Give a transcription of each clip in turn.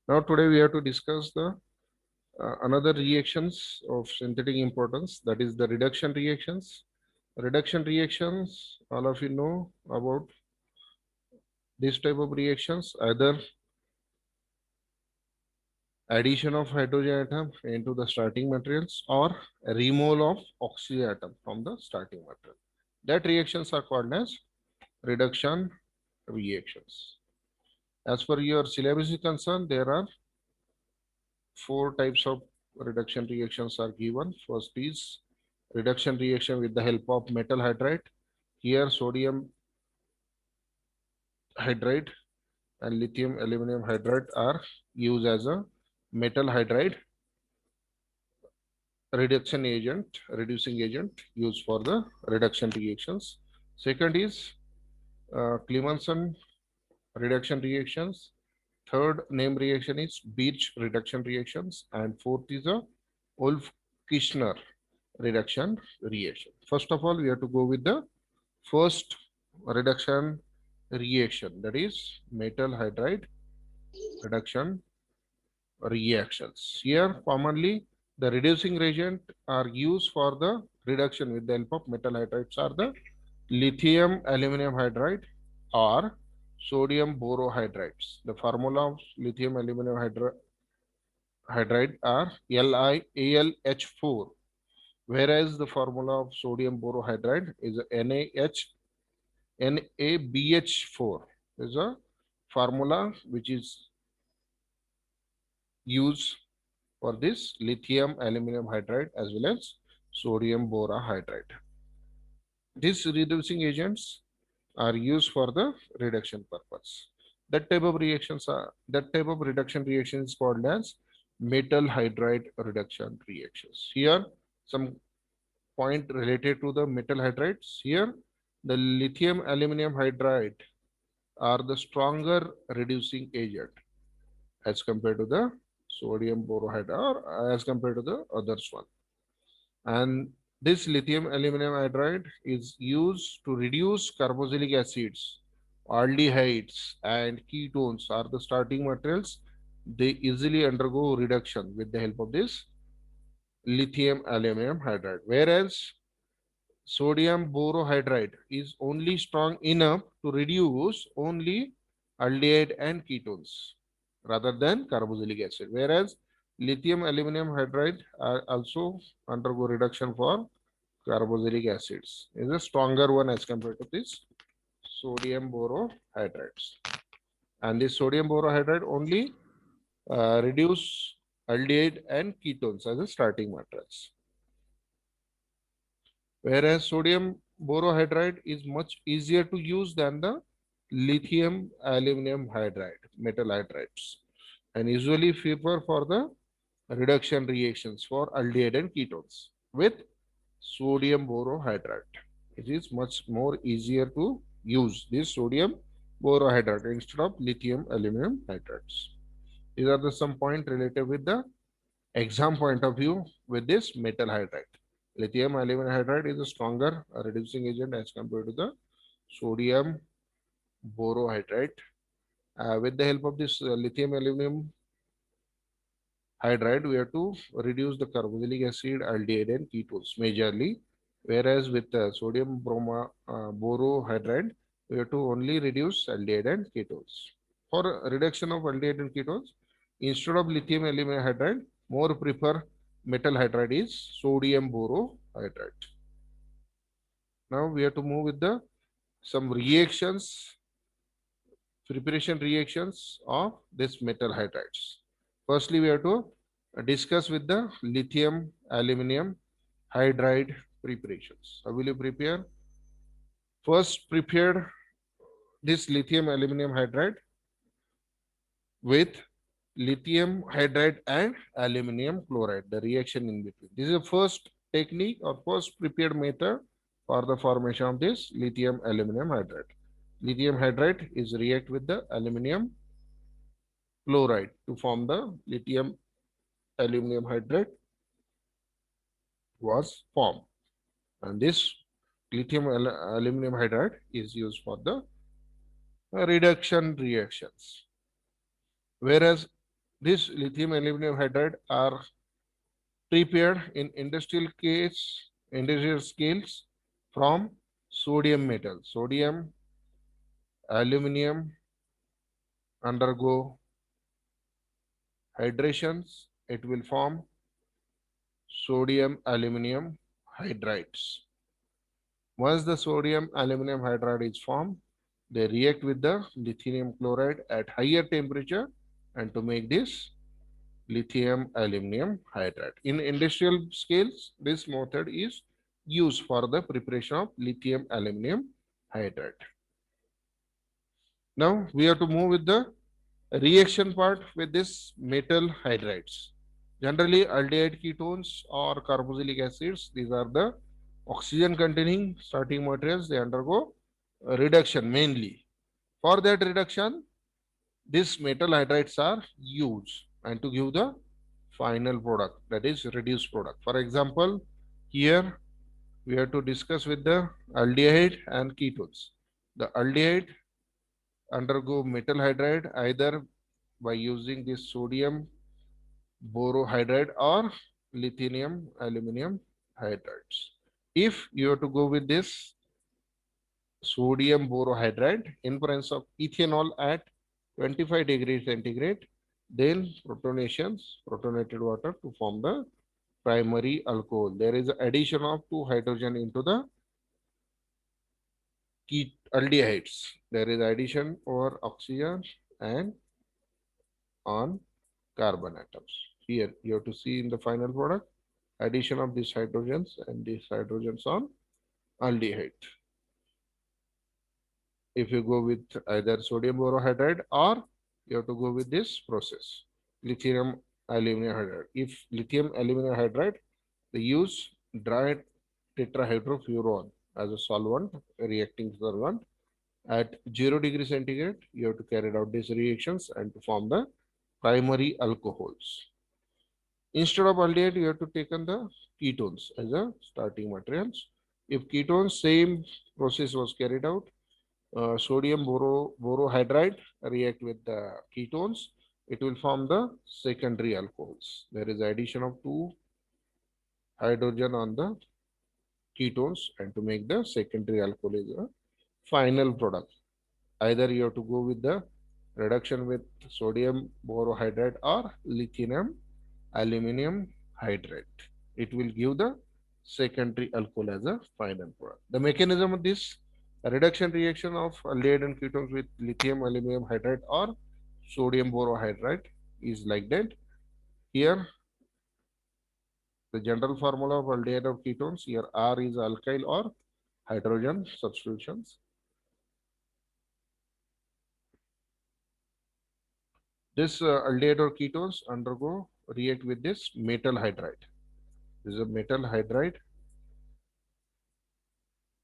Now today we have to discuss the another reactions of synthetic importance, that is the reduction reactions. Reduction reactions, all of you know about this type of reactions, either addition of hydrogen atom into the starting materials or removal of oxygen atom from the starting material. That reactions are called as reduction reactions. As per your syllabus is concerned, there are four types of reduction reactions are given. First is reduction reaction with the help of metal hydride. Here sodium hydride and lithium aluminum hydride are used as a metal hydride reducing agent used for the reduction reactions. Second is Clemenson reduction reactions. Third name reaction is Birch reduction reactions, and fourth is a Wolff-Kishner reduction reaction. First of all, we have to go with the first reduction reaction, that is metal hydride reduction reactions. Here, commonly, the reducing reagent are used for the reduction with the help of metal hydrides are the lithium aluminum hydride or sodium borohydrides. The formula of lithium aluminum hydride are LiAlH4, whereas the formula of sodium borohydride is NaBH4. Is a formula which is used for this lithium aluminum hydride as well as sodium borohydride. These reducing agents are used for the reduction purpose. That type of reduction reaction is called as metal hydride reduction reactions. Here, some point related to the metal hydrides. Here, the lithium aluminum hydride are the stronger reducing agent as compared to the sodium borohydride or as compared to the others one. And this lithium aluminum hydride is used to reduce carboxylic acids, aldehydes, and ketones are the starting materials. They easily undergo reduction with the help of this lithium aluminum hydride. Whereas sodium borohydride is only strong enough to reduce only aldehyde and ketones rather than carboxylic acid. Whereas lithium aluminum hydride also undergo reduction for carboxylic acids. Is a stronger one as compared to this sodium borohydrides. And this sodium borohydride only reduce aldehyde and ketones as a starting materials. Whereas sodium borohydride is much easier to use than the lithium aluminum hydride, metal hydrides, and usually favor for the reduction reactions for aldehyde and ketones with sodium borohydride. It is much more easier to use this sodium borohydride instead of lithium aluminum hydrides. These are the some point related with the exam point of view with this metal hydride. Lithium aluminum hydride is a stronger reducing agent as compared to the sodium borohydride. With the help of this lithium aluminum hydride, we have to reduce the carboxylic acid, aldehyde, and ketones majorly. Whereas with borohydride, we have to only reduce aldehyde and ketones. For reduction of aldehyde and ketones, instead of lithium aluminum hydride, more prefer metal hydride is sodium borohydride. Now we have to move with the some reactions, preparation reactions of this metal hydrides. Firstly, we have to discuss with the lithium aluminum hydride preparations. How will you prepare? First, prepare this lithium aluminum hydride with lithium hydride and aluminum chloride, the reaction in between. This is the first technique or first prepared method for the formation of this lithium aluminum hydride. Lithium hydride is react with the aluminum chloride to form the lithium aluminum hydride was formed. And this lithium aluminum hydride is used for the reduction reactions. Whereas this lithium aluminum hydride are prepared in industrial scales from sodium metal. Sodium aluminum undergo hydrations. It will form sodium aluminum hydrides. Once the sodium aluminum hydride is formed, they react with the lithium chloride at higher temperature and to make this lithium aluminum hydride. In industrial scales, this method is used for the preparation of lithium aluminum hydride. Now we have to move with the reaction part with this metal hydrides. Generally, aldehyde ketones or carboxylic acids, these are the oxygen containing starting materials. They undergo reduction mainly. For that reduction, these metal hydrides are used and to give the final product, that is reduced product. For example, here we have to discuss with the aldehyde and ketones. The aldehyde undergo metal hydride either by using this sodium borohydride or lithium aluminum hydrides. If you have to go with this sodium borohydride in presence of ethanol at 25 degrees centigrade, then protonated water to form the primary alcohol. There is addition of two hydrogen into the aldehydes. There is addition over oxygen and on carbon atoms. Here you have to see in the final product addition of these hydrogens and these hydrogens on aldehyde. If you go with either sodium borohydride or you have to go with this process, lithium aluminum hydride. If lithium aluminum hydride, they use dry tetrahydrofuran as a solvent, reacting solvent. At 0 degree centigrade, you have to carry out these reactions and to form the primary alcohols. Instead of aldehyde, you have to take on the ketones as a starting materials. If ketones, same process was carried out, sodium borohydride react with the ketones, it will form the secondary alcohols. There is addition of two hydrogen on the ketones and to make the secondary alcohol is a final product. Either you have to go with the reduction with sodium borohydride or lithium aluminum hydride. It will give the secondary alcohol as a final product. The mechanism of this reduction reaction of aldehyde and ketones with lithium aluminum hydride or sodium borohydride is like that. Here, the general formula of aldehyde of ketones, here R is alkyl or hydrogen substitutions. This aldehyde or ketones undergo react with this metal hydride. This is a metal hydride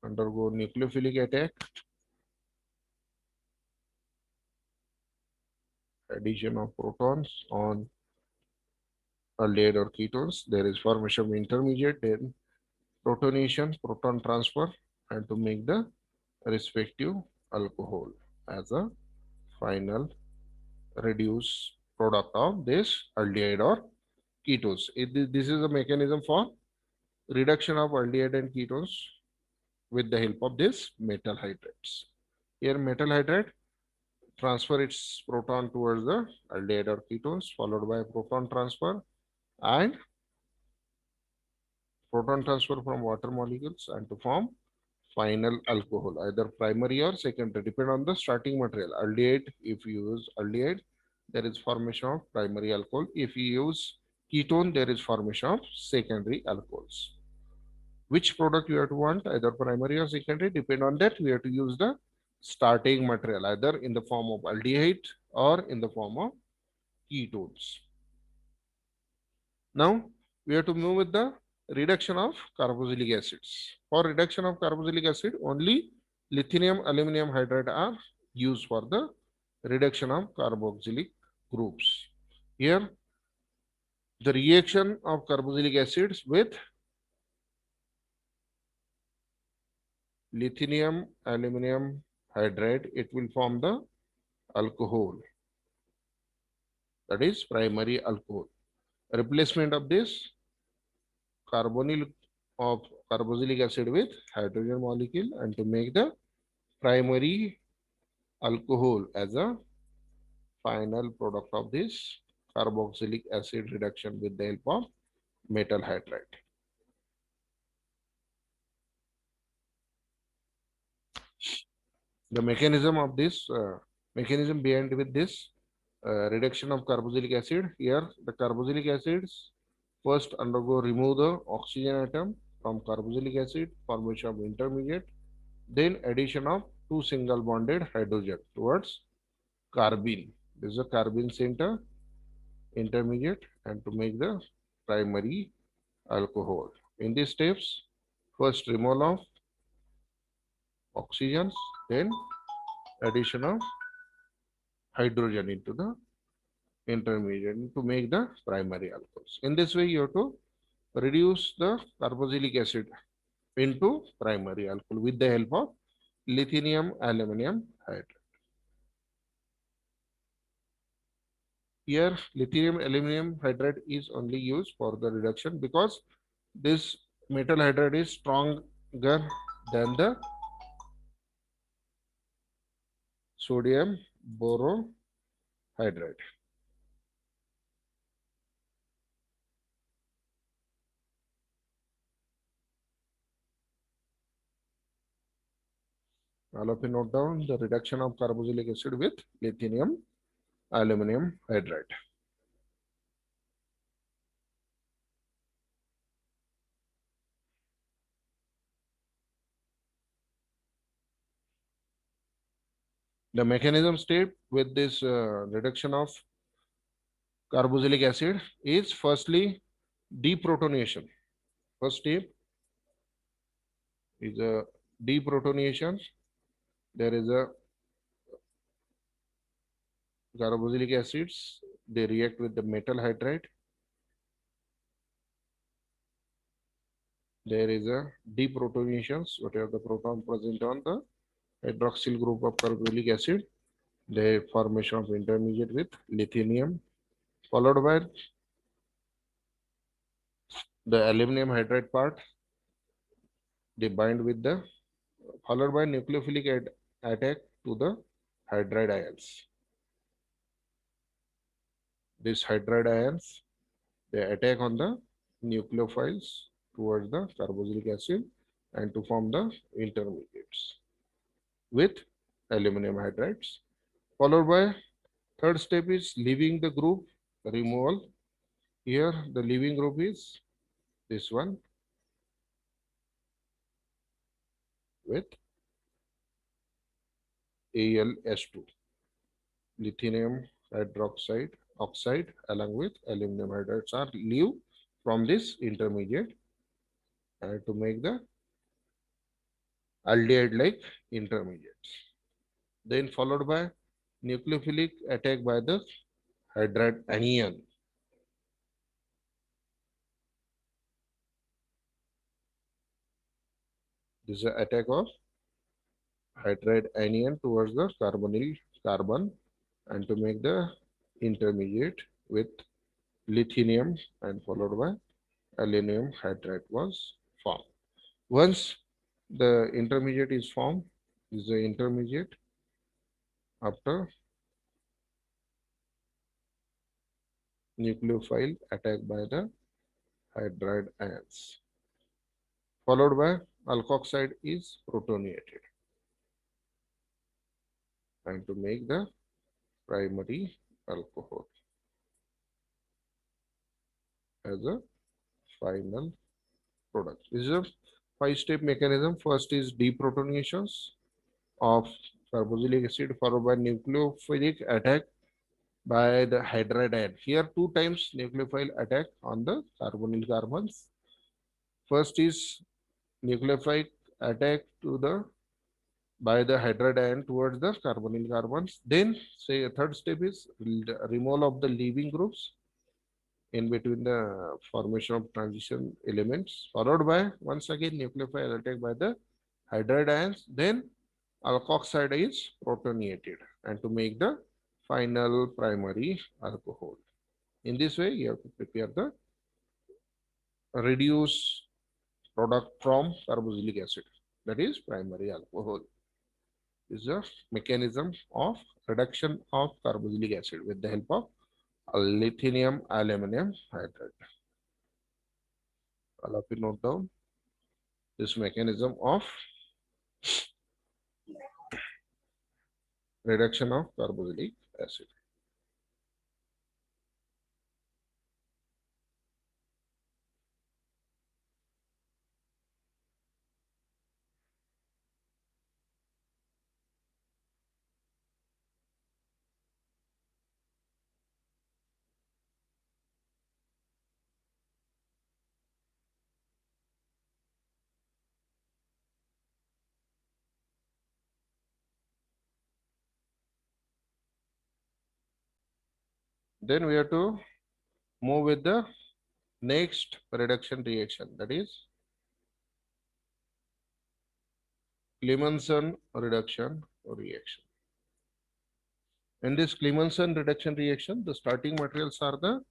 undergo nucleophilic attack, addition of protons on aldehyde or ketones. There is formation of intermediate, then protonation, proton transfer, and to make the respective alcohol as a final reduced product of this aldehyde or ketones. This is a mechanism for reduction of aldehyde and ketones with the help of this metal hydrides. Here metal hydride transfer its proton towards the aldehyde or ketones followed by proton transfer and proton transfer from water molecules and to form final alcohol, either primary or secondary, depend on the starting material. Aldehyde, if you use aldehyde, there is formation of primary alcohol. If you use ketone, there is formation of secondary alcohols. Which product you have to want, either primary or secondary, depend on that. We have to use the starting material, either in the form of aldehyde or in the form of ketones. Now we have to move with the reduction of carboxylic acids. For reduction of carboxylic acid, only lithium aluminum hydride are used for the reduction of carboxylic groups. Here, the reaction of carboxylic acids with lithium aluminum hydride, it will form the alcohol. that is primary alcohol. Replacement of this carbonyl of carboxylic acid with hydrogen molecule, and to make the primary alcohol as a final product of this carboxylic acid reduction with the help of metal hydride. The mechanism of this mechanism behind with this reduction of carboxylic acid, here the carboxylic acids first undergo remove the oxygen atom from carboxylic acid, formation of intermediate, then addition of two single bonded hydrogen towards carbene. This is a carbene center intermediate, and to make the primary alcohol. In these steps, first removal of oxygens, then addition of hydrogen into the intermediate to make the primary alcohols. In this way, you have to reduce the carboxylic acid into primary alcohol with the help of lithium aluminum hydride. Here, lithium aluminum hydride is only used for the reduction because this metal hydride is stronger than the sodium borohydride. All of you note down the reduction of carboxylic acid with lithium aluminum hydride. The mechanism step with this reduction of carboxylic acid is firstly deprotonation. First step is a deprotonation. There is a carboxylic acids, they react with the metal hydride. There is a deprotonations, whatever the proton present on the hydroxyl group of carboxylic acid, the formation of intermediate with lithium, followed by the aluminum hydride part, they bind with the, followed by nucleophilic attack to the hydride ions. These hydride ions, they attack on the nucleophiles towards the carboxylic acid and to form the intermediates with aluminum hydrides. Followed by third step is leaving the group removal. Here the leaving group is this one with AlS2, lithium hydroxide oxide along with aluminum hydrides are leave from this intermediate and to make the aldehyde like intermediates. Then followed by nucleophilic attack by the hydride anion. This is an attack of hydride anion towards the carbonyl carbon and to make the intermediate with lithium and followed by aluminum hydride was formed. Once the intermediate is formed, this is the intermediate after nucleophile attack by the hydride ions. Followed by alkoxide is protonated and to make the primary alcohol as a final product. This is a five-step mechanism. First is deprotonations of carboxylic acid followed by nucleophilic attack by the hydride ion. Here two times nucleophile attack on the carbonyl carbons. First is nucleophilic attack to the by the hydride ion towards the carbonyl carbons. Then say a third step is removal of the leaving groups in between the formation of transition elements, followed by once again nucleophile attack by the hydride ions. Then alkoxide is protonated and to make the final primary alcohol. In this way, you have to prepare the reduced product from carboxylic acid, that is primary alcohol. This is a mechanism of reduction of carboxylic acid with the help of lithium aluminum hydride. All of you note down this mechanism of reduction of carboxylic acid. Then we have to move with the next reduction reaction, that is Clemmensen reduction reaction. In this Clemmensen reduction reaction, the starting materials are the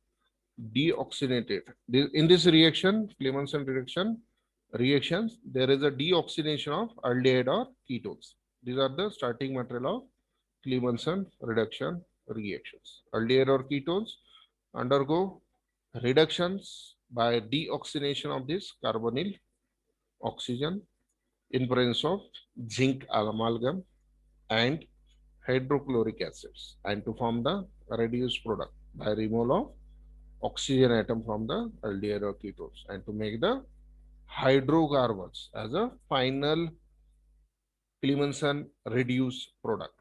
deoxygenated. In this reaction, Clemmensen reduction reactions, there is a deoxygenation of aldehyde or ketones. These are the starting material of Clemmensen reduction reactions. Aldehyde or ketones undergo reductions by deoxygenation of this carbonyl oxygen in presence of zinc amalgam and hydrochloric acids, and to form the reduced product by removal of oxygen atom from the aldehyde or ketones, and to make the hydrocarbons as a final Clemmensen reduced product,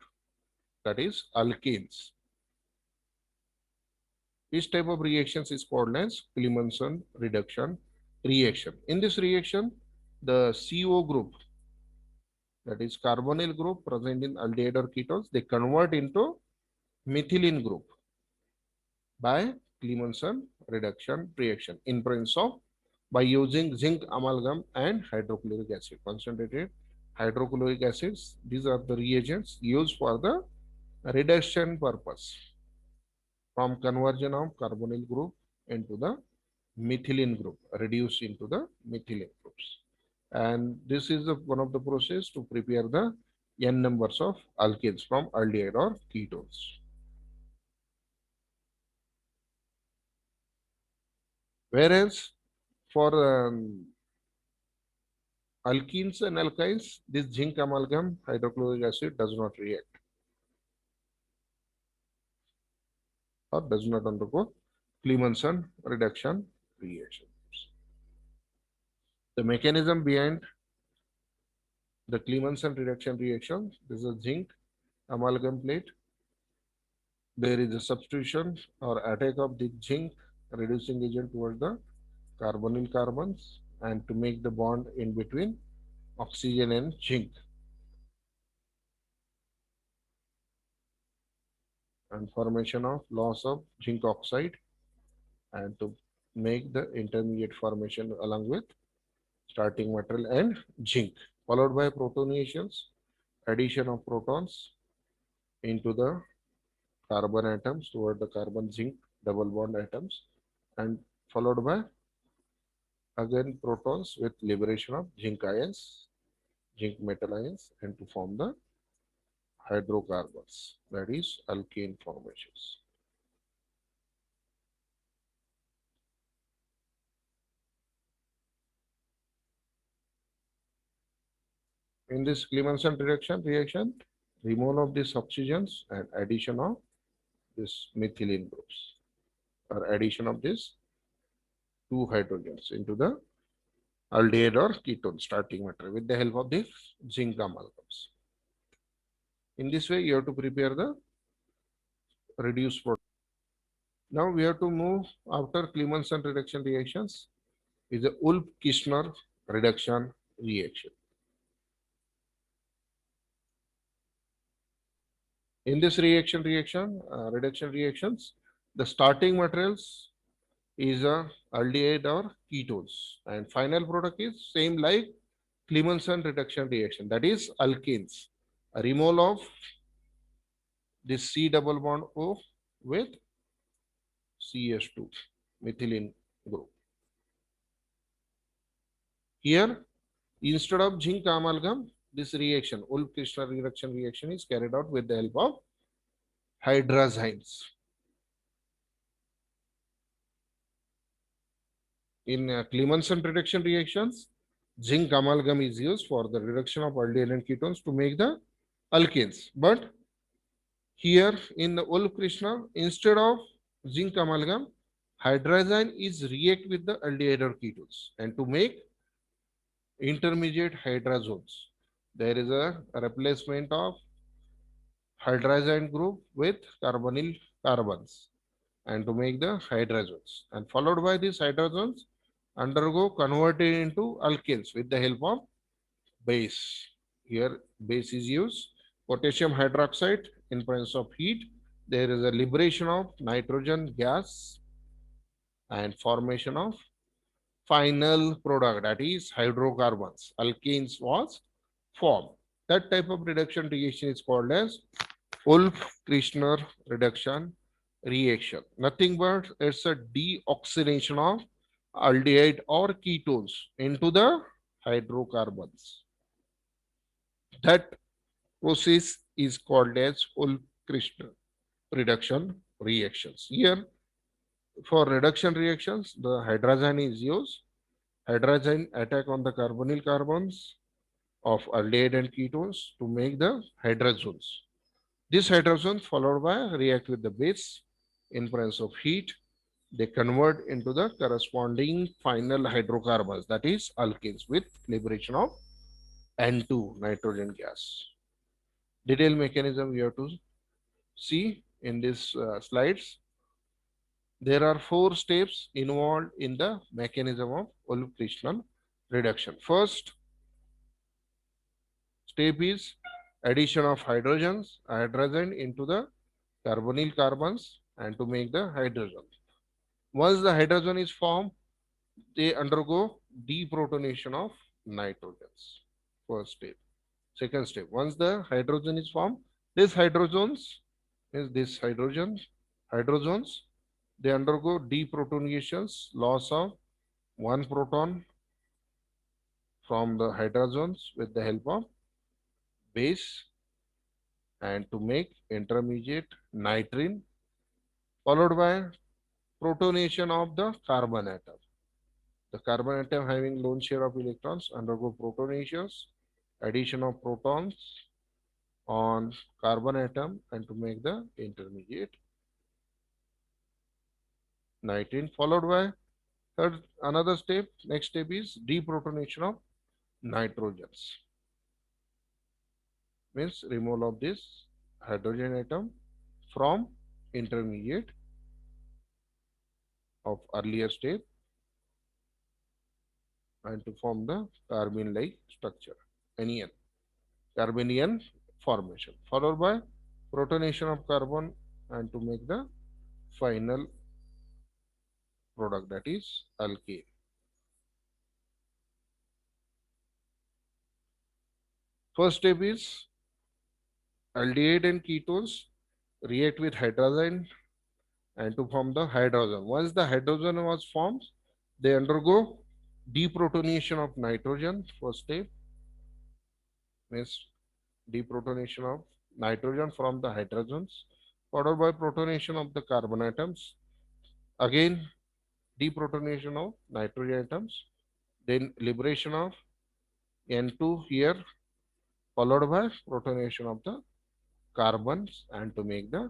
that is alkanes. This type of reactions is called as Clemmensen reduction reaction. In this reaction, the CO group, that is carbonyl group present in aldehyde or ketones, they convert into methylene group by Clemmensen reduction reaction in presence of by using zinc amalgam and hydrochloric acid, concentrated hydrochloric acids. These are the reagents used for the reduction purpose from conversion of carbonyl group into the methylene group, reduced into the methylene groups. And this is one of the process to prepare the n numbers of alkanes from aldehyde or ketones. Whereas for alkenes and alkynes, this zinc amalgam hydrochloric acid does not react or does not undergo Clemmensen reduction reaction. The mechanism behind the Clemmensen reduction reaction, this is a zinc amalgam plate. There is a substitution or attack of the zinc reducing agent towards the carbonyl carbons and to make the bond in between oxygen and zinc, and formation of loss of zinc oxide, and to make the intermediate formation along with starting material and zinc, followed by protonations, addition of protons into the carbon atoms toward the carbon zinc double bond atoms, and followed by again protons with liberation of zinc ions, zinc metal ions, and to form the hydrocarbons, that is alkane formations. In this Clemmensen reaction, removal of these oxygens and addition of this methylene groups, or addition of these two hydrogens into the aldehyde or ketone starting material with the help of the zinc amalgams. In this way, you have to prepare the reduced product. Now we have to move after Clemmensen reduction reactions is the Ulf-Kishner reduction reaction. In this reduction reactions, the starting materials is a aldehyde or ketones, and final product is same like Clemmensen reduction reaction, that is alkanes. A removal of this C double bond O with CH2 methylene group. Here, instead of zinc amalgam, this reaction, Wolff-Kishner reduction reaction, is carried out with the help of hydrazines. In Clemmensen reduction reactions, zinc amalgam is used for the reduction of aldehyde and ketones to make the alkanes. But here in the Wolff-Kishner, instead of zinc amalgam, hydrazine is react with the aldehyde or ketones, and to make intermediate hydrazones, there is a replacement of hydrazine group with carbonyl carbons, and to make the hydrazones, and followed by these hydrazones undergo converted into alkanes with the help of base. Here base is used. Potassium hydroxide, in presence of heat, there is a liberation of nitrogen gas and formation of final product, that is hydrocarbons. Alkanes was formed. That type of reduction reaction is called as Wolff-Kishner reduction reaction. Nothing but it's a deoxidation of aldehyde or ketones into the hydrocarbons. That process is called as Wolff-Kishner reduction reactions. Here, for reduction reactions, the hydrazine is used. Hydrazine attack on the carbonyl carbons of aldehyde and ketones to make the hydrazones. This hydrogen followed by react with the base in presence of heat. They convert into the corresponding final hydrocarbons, that is alkanes, with liberation of N2 nitrogen gas. Detailed mechanism you have to see in these slides. There are 4 steps involved in the mechanism of Wolff-Kishner reduction. First step is addition of hydrogen into the carbonyl carbons and to make the hydrogen. Once the hydrogen is formed, they undergo deprotonation of nitrogens. First step. Second step, once the hydrogen is formed, these hydrogens hydrogens, they undergo deprotonations, loss of one proton from the hydrogens with the help of base, and to make intermediate nitrine, followed by protonation of the carbon atom. The carbon atom having lone share of electrons undergo protonations, addition of protons on carbon atom, and to make the intermediate nitrine, followed by another step. Next step is deprotonation of nitrogens. Means removal of this hydrogen atom from intermediate of earlier step and to form the carbene-like structure, anion, carbanion formation, followed by protonation of carbon and to make the final product, that is alkane. First step is aldehyde and ketones react with hydrazine and to form the hydrogen. Once the hydrogen was formed, they undergo deprotonation of nitrogen. First step means deprotonation of nitrogen from the hydrogens, followed by protonation of the carbon atoms. Again, deprotonation of nitrogen atoms, then liberation of N2 here, followed by protonation of the carbons and to make the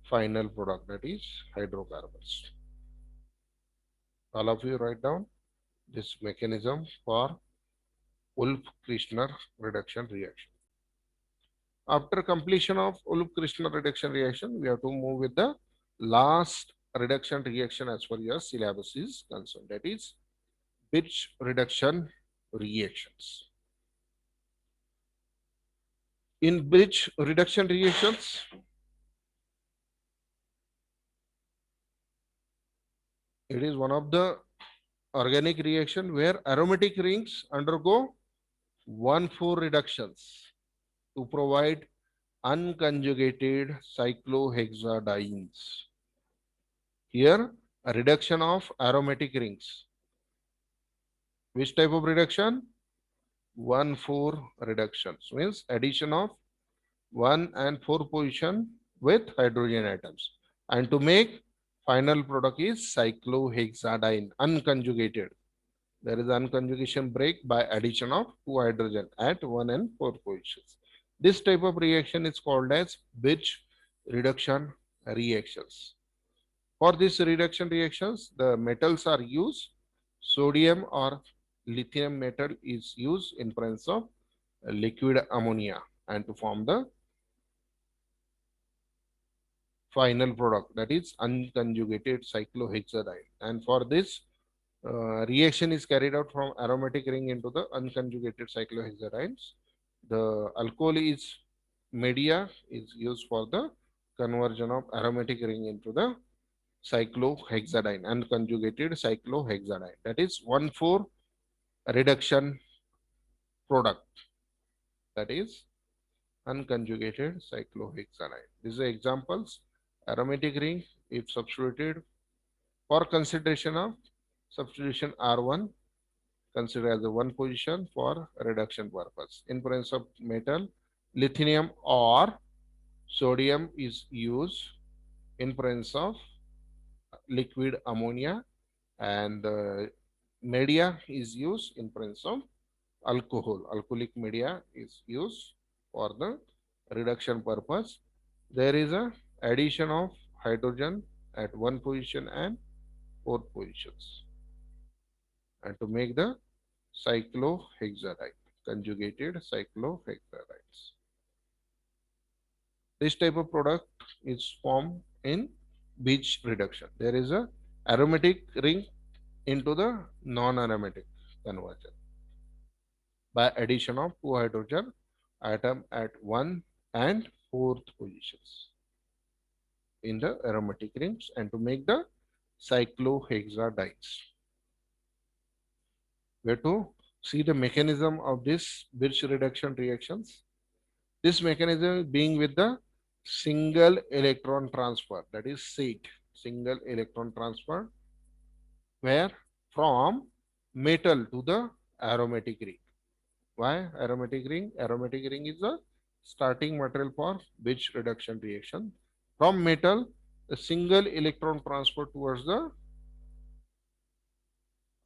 final product, that is hydrocarbons. All of you write down this mechanism for Wolff-Kishner reduction reaction. After completion of Wolff-Kishner reduction reaction, we have to move with the last reduction reaction as far as syllabus is concerned, that is Birch reduction reactions. In Birch reduction reactions, it is one of the organic reaction where aromatic rings undergo 1,4 reductions to provide unconjugated cyclohexadienes. Here, a reduction of aromatic rings. Which type of reduction? 1,4 reductions means addition of 1 and 4 position with hydrogen atoms. And to make final product is cyclohexadiene unconjugated. There is unconjugation break by addition of 2 hydrogen at 1 and 4 positions. This type of reaction is called as Birch reduction reactions. For these reduction reactions, the metals are used. Sodium or lithium metal is used in presence of liquid ammonia and to form the final product, that is unconjugated cyclohexadiene. And for this reaction is carried out from aromatic ring into the unconjugated cyclohexadienes. The alcohol is media is used for the conversion of aromatic ring into the cyclohexadiene, unconjugated cyclohexadiene. That is 1,4 reduction product. That is unconjugated cyclohexadiene. These are examples. Aromatic ring, if substituted for consideration of substitution R1, consider as a one position for reduction purpose. In presence of metal, lithium or sodium is used in presence of liquid ammonia, and media is used in presence of alcohol. Alcoholic media is used for the reduction purpose. There is a addition of hydrogen at one position and four positions, and to make the cyclohexadiene, conjugated cyclohexadienes. This type of product is formed in Birch reduction. There is a aromatic ring into the non-aromatic conversion by addition of two hydrogen atom at 1 and 4th positions in the aromatic rings and to make the cyclohexadienes. We have to see the mechanism of this Birch reduction reactions. This mechanism being with the single electron transfer, that is SEAT, single electron transfer, where from metal to the aromatic ring. Why aromatic ring? Aromatic ring is the starting material for Birch reduction reaction. From metal, the single electron transfer towards the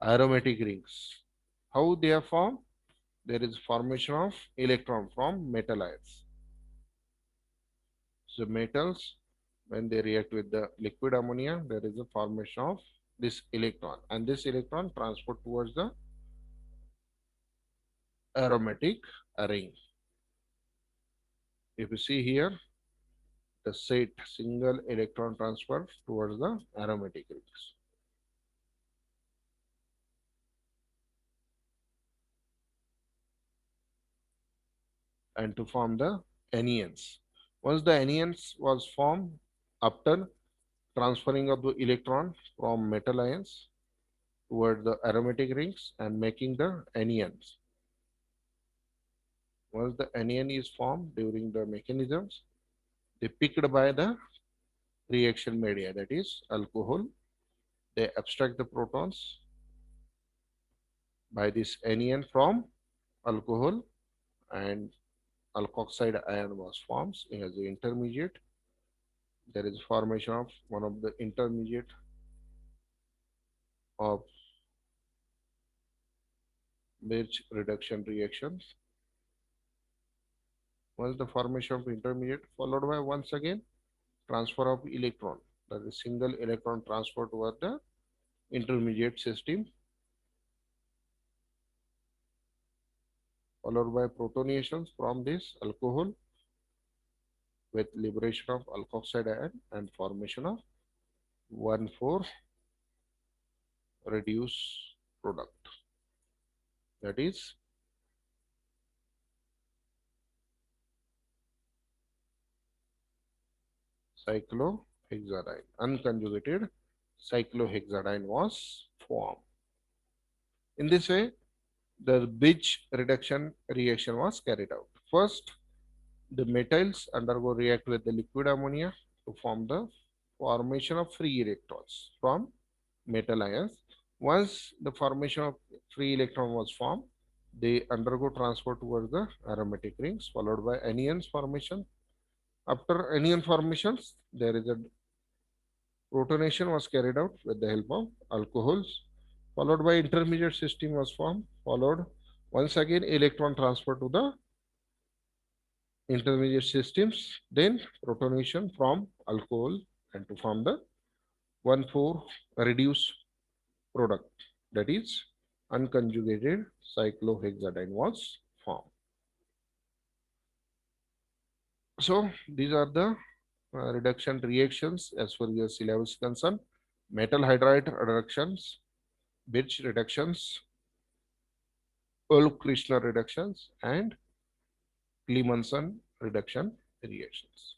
aromatic rings. How they are formed? There is formation of electron from metal ions. So metals, when they react with the liquid ammonia, there is a formation of this electron, and this electron transport towards the aromatic ring. If you see here, the set single electron transfer towards the aromatic rings. And to form the anions. Once the anions was formed after transferring of the electron from metal ions toward the aromatic rings and making the anions. Once the anion is formed during the mechanisms, they picked by the reaction media, that is alcohol. They abstract the protons by this anion from alcohol, and alkoxide ion was formed as the intermediate. There is formation of one of the intermediate of Birch reduction reactions. Once the formation of intermediate followed by once again transfer of electron, that is single electron transfer toward the intermediate system, followed by protonations from this alcohol with liberation of alkoxide ion and formation of 1,4 reduced product, that is cyclohexadiene. Unconjugated cyclohexadiene was formed. In this way, the Birch reduction reaction was carried out. First, The metals undergo react with the liquid ammonia to form the formation of free electrons from metal ions. Once the formation of free electron was formed, they undergo transfer towards the aromatic rings, followed by anions formation. After anion formations, there is a protonation was carried out with the help of alcohols, followed by intermediate system was formed, followed once again electron transfer to the intermediate systems, then protonation from alcohol and to form the 1,4 reduced product, that is unconjugated cyclohexadiene was formed. So these are the reduction reactions as far as syllabus is concerned. Metal hydride reductions, Birch reductions, Earl-Kirchner reductions, and Clemenson reduction reactions.